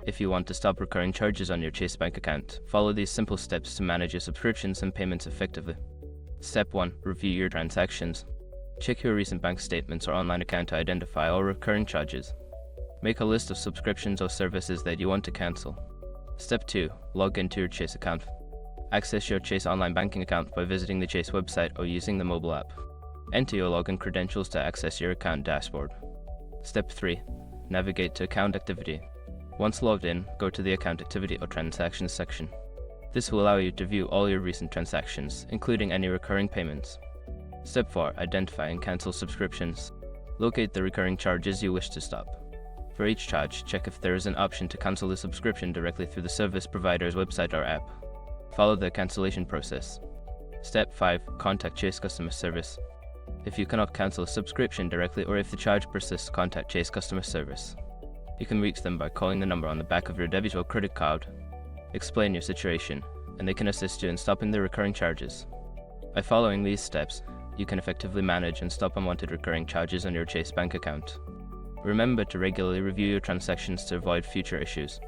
If you want to stop recurring charges on your Chase bank account, follow these simple steps to manage your subscriptions and payments effectively. Step 1. Review your transactions. Check your recent bank statements or online account to identify all recurring charges. Make a list of subscriptions or services that you want to cancel. Step 2. Log into your Chase account. Access your Chase online banking account by visiting the Chase website or using the mobile app. Enter your login credentials to access your account dashboard. Step 3. Navigate to account activity. Once logged in, go to the account activity or transactions section. This will allow you to view all your recent transactions, including any recurring payments. Step 4. Identify and cancel subscriptions. Locate the recurring charges you wish to stop. For each charge, check if there is an option to cancel the subscription directly through the service provider's website or app. Follow the cancellation process. Step 5. Contact Chase customer service. If you cannot cancel a subscription directly or if the charge persists, contact Chase customer service. You can reach them by calling the number on the back of your debit or credit card. Explain your situation, and they can assist you in stopping the recurring charges. By following these steps, you can effectively manage and stop unwanted recurring charges on your Chase bank account. Remember to regularly review your transactions to avoid future issues.